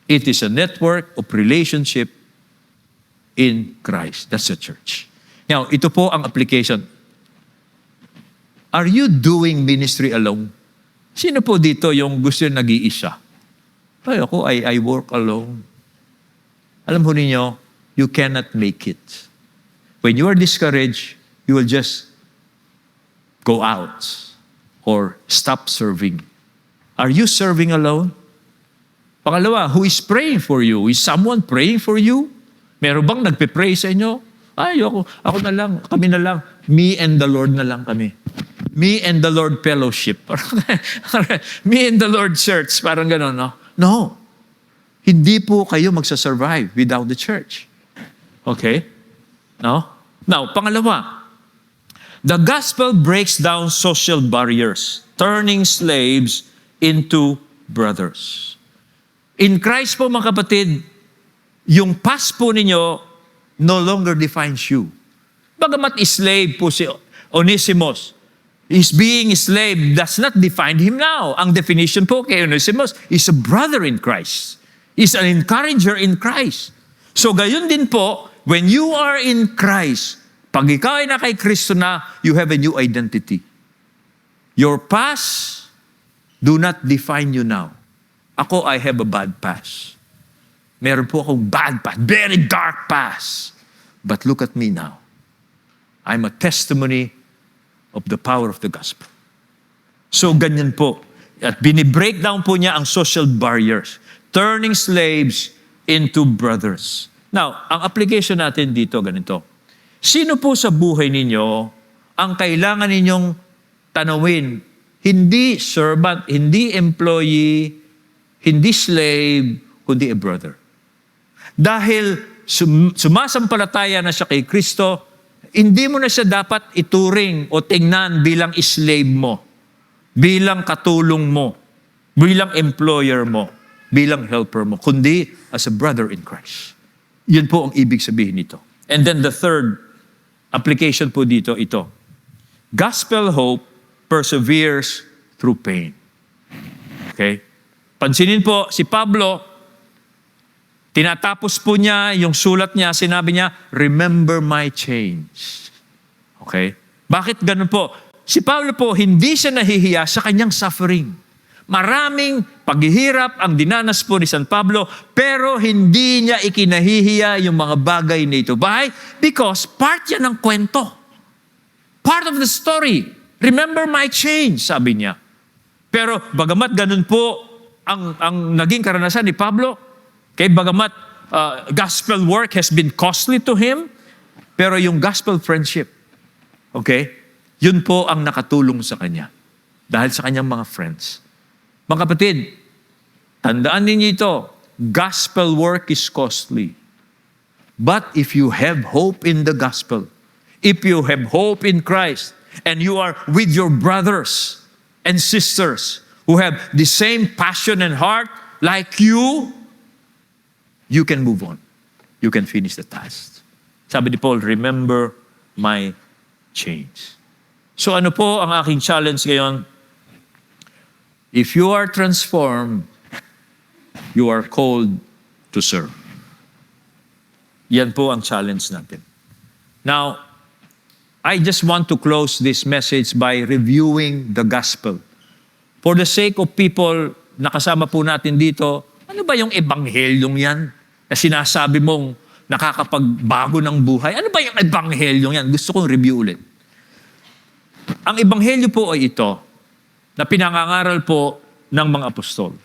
It is a network of relationship in Christ. That's the church. Now, ito po ang application. Are you doing ministry alone? Sino po dito yung gusto yung nag-iisa? Ay, I work alone. Alam mo ninyo, you cannot make it. When you are discouraged, you will just go out or stop serving. Are you serving alone? Pangalawa, who is praying for you? Is someone praying for you? Meron bang nagpe-pray sa inyo? Ay, ako na lang, kami na lang. Me and the Lord na lang kami. Me and the Lord fellowship. Me and the Lord church. Parang gano'n, no? No. Hindi po kayo magsasurvive without the church. Okay? No? Now, pangalawa, the gospel breaks down social barriers, turning slaves into brothers. In Christ po, mga kapatid, yung past po ninyo no longer defines you. Bagamat slave po si Onesimus, his being a slave does not define him now. Ang definition po kay Onesimus is a brother in Christ. Is an encourager in Christ. So gayon din po, when you are in Christ, pag ikaw ay na kay Kristo na, you have a new identity. Your past do not define you now. Ako, I have a bad past. Meron po akong bad past, very dark past. But look at me now. I'm a testimony of the power of the gospel. So ganyan po. At binibreak down po niya ang social barriers, turning slaves into brothers. Now, ang application natin dito, ganito. Sino po sa buhay ninyo ang kailangan ninyong tanawin? Hindi servant, hindi employee, hindi slave, kundi a brother. Dahil sumasampalataya na siya kay Kristo, hindi mo na siya dapat ituring o tingnan bilang slave mo, bilang katulong mo, bilang employer mo, bilang helper mo, kundi as a brother in Christ. Yun po ang ibig sabihin nito. And then the third application po dito, ito. Gospel hope perseveres through pain. Okay? Pansinin po, si Pablo, tinatapos po niya yung sulat niya, sinabi niya, remember my chains. Okay? Bakit ganun po? Si Pablo po, hindi siya nahihiya sa kanyang suffering. Maraming paghihirap ang dinanas po ni San Pablo, pero hindi niya ikinahihiya yung mga bagay nito. Why? Because part yan ng kwento. Part of the story. Remember my chains, sabi niya. Pero bagamat ganun po ang naging karanasan ni Pablo, kaya bagamat gospel work has been costly to him, pero yung gospel friendship, okay, yun po ang nakatulong sa kanya. Dahil sa kanyang mga friends. Mga kapatid, tandaan ninyo ito, gospel work is costly. But if you have hope in the gospel, if you have hope in Christ, and you are with your brothers and sisters who have the same passion and heart like you can move on. You can finish the task. Sabi ni Paul, remember my chains. So ano po ang aking challenge ngayon? If you are transformed, you are called to serve. Yan po ang challenge natin. Now, I just want to close this message by reviewing the gospel. For the sake of people na kasama po natin dito, ano ba yung ebanghelyong yan na sinasabi mong nakakapagbago ng buhay? Ano ba yung ebanghelyong yan? Gusto kong review ulit. Ang ebanghelyo po ay ito, na pinangangaral po ng mga apostol.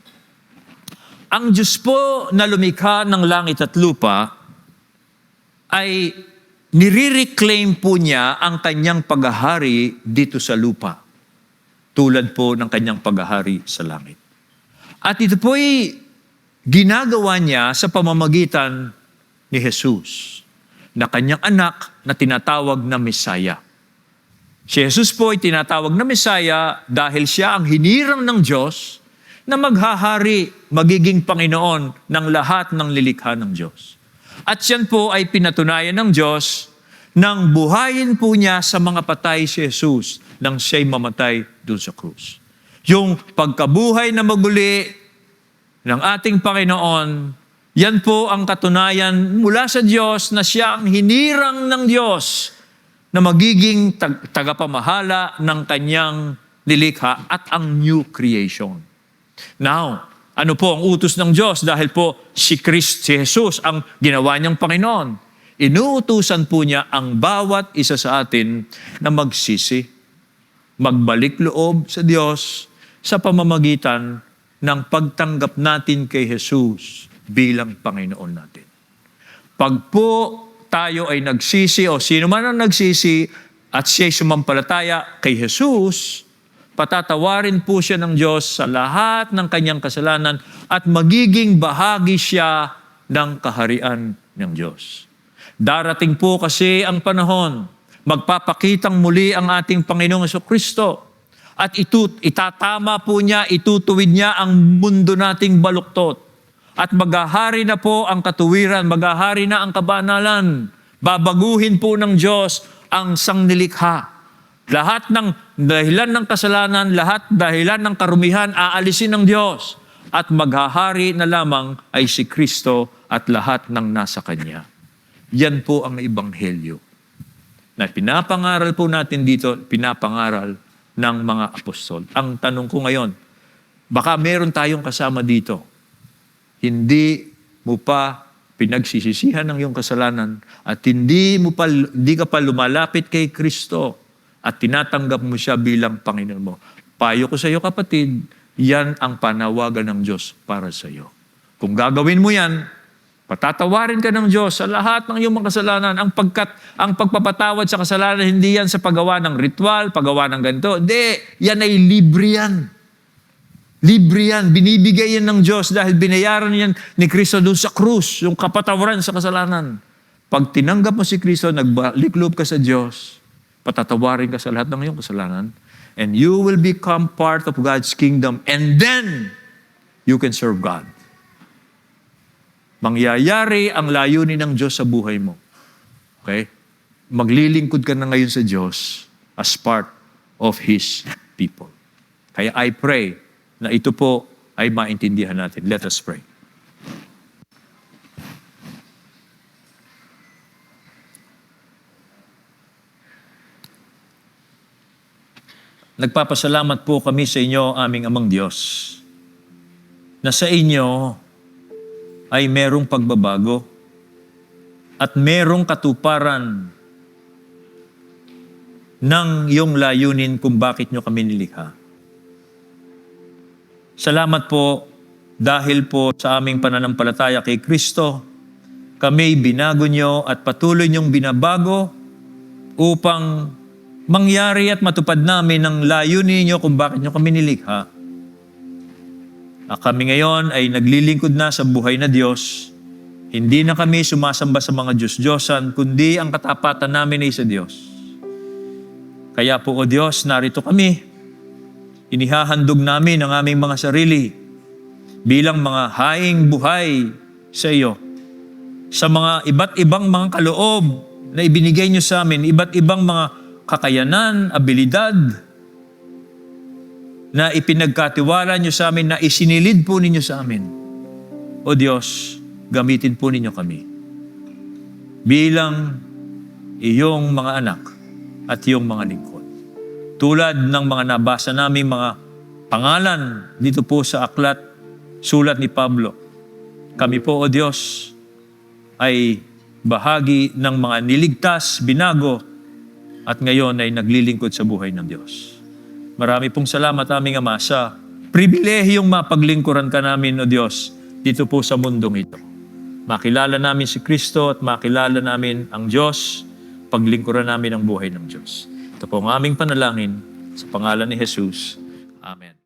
Ang Diyos po na lumikha ng langit at lupa ay nire-reclaim po niya ang kanyang paghahari dito sa lupa, tulad po ng kanyang paghahari sa langit. At ito po ay ginagawa niya sa pamamagitan ni Jesus, na kanyang anak na tinatawag na Mesaya. Si Jesus po ay tinatawag na Mesaya dahil siya ang hinirang ng Diyos na maghahari, magiging Panginoon ng lahat ng lilikha ng Diyos. At siyan po ay pinatunayan ng Diyos nang buhayin po niya sa mga patay si Jesus nang siya'y mamatay doon sa krus. Yung pagkabuhay na maguli ng ating Panginoon, yan po ang katunayan mula sa Diyos na siya ang hinirang ng Diyos na magiging tagapamahala ng kanyang nilikha at ang new creation. Now, ano po ang utos ng Diyos? Dahil po si Jesus ang ginawa niyang Panginoon. Inuutusan po niya ang bawat isa sa atin na magsisi, magbalik loob sa Diyos sa pamamagitan ng pagtanggap natin kay Jesus bilang Panginoon natin. Pag po tayo ay nagsisi o sino man ang nagsisi at siya'y sumampalataya kay Jesus, patatawarin po siya ng Diyos sa lahat ng kanyang kasalanan at magiging bahagi siya ng kaharian ng Diyos. Darating po kasi ang panahon, magpapakitang muli ang ating Panginoong Jesucristo at itatama po niya, itutuwid niya ang mundo nating baluktot at maghahari na po ang katuwiran, maghahari na ang kabanalan, babaguhin po ng Diyos ang sangnilikha. Lahat ng dahilan ng kasalanan, lahat dahilan ng karumihan, aalisin ng Diyos. At maghahari na lamang ay si Kristo at lahat ng nasa Kanya. Yan po ang ebanghelyo. Na pinapangaral po natin dito, pinapangaral ng mga apostol. Ang tanong ko ngayon, baka meron tayong kasama dito. Hindi mo pa pinagsisisihan ng iyong kasalanan at hindi ka pa lumalapit kay Kristo at tinatanggap mo siya bilang Panginoon mo. Payo ko sa iyo kapatid, yan ang panawagan ng Diyos para sa iyo. Kung gagawin mo yan, patatawarin ka ng Diyos sa lahat ng iyong mga kasalanan. Ang pagpapatawad sa kasalanan, hindi yan sa paggawa ng ritual, paggawa ng ganito. Hindi, yan ay libre yan. Libre yan, binibigay yan ng Diyos dahil binayaran yan ni Kristo doon sa krus, yung kapatawaran sa kasalanan. Pag tinanggap mo si Kristo, nagbalik-loob ka sa Diyos, patatawarin ka sa lahat ng iyong kasalanan, and you will become part of God's kingdom, and then you can serve God. Mangyayari ang layunin ng Diyos sa buhay mo. Okay? Maglilingkod ka na ngayon sa Diyos as part of His people. Kaya I pray na ito po ay maintindihan natin. Let us pray. Nagpapasalamat po kami sa inyo, aming Amang Diyos, na sa inyo ay merong pagbabago at merong katuparan ng iyong layunin kung bakit nyo kami nilikha. Salamat po dahil po sa aming pananampalataya kay Kristo, kami binago nyo at patuloy nyong binabago upang mangyari at matupad namin ang layunin niyo kung bakit niyo kami nilikha. At kami ngayon ay naglilingkod na sa buhay na Diyos. Hindi na kami sumasamba sa mga Diyos-Diyosan, kundi ang katapatan namin ay sa Diyos. Kaya po, O Diyos, narito kami. Inihahandog namin ang aming mga sarili bilang mga haing buhay sa iyo. Sa mga iba't ibang mga kaloob na ibinigay niyo sa amin, iba't ibang mga kakayanan, abilidad, na ipinagkatiwala niyo sa amin, na isinilid po ninyo sa amin. O Diyos, gamitin po ninyo kami bilang iyong mga anak at iyong mga lingkod. Tulad ng mga nabasa naming mga pangalan dito po sa aklat, sulat ni Pablo, kami po, O Diyos, ay bahagi ng mga niligtas, binago, at ngayon ay naglilingkod sa buhay ng Diyos. Marami pong salamat aming Ama sa pribilehiyong mapaglingkuran ka namin, O Diyos, dito po sa mundong ito. Makilala namin si Kristo at makilala namin ang Diyos, paglingkuran namin ang buhay ng Diyos. Ito po ang aming panalangin sa pangalan ni Jesus. Amen.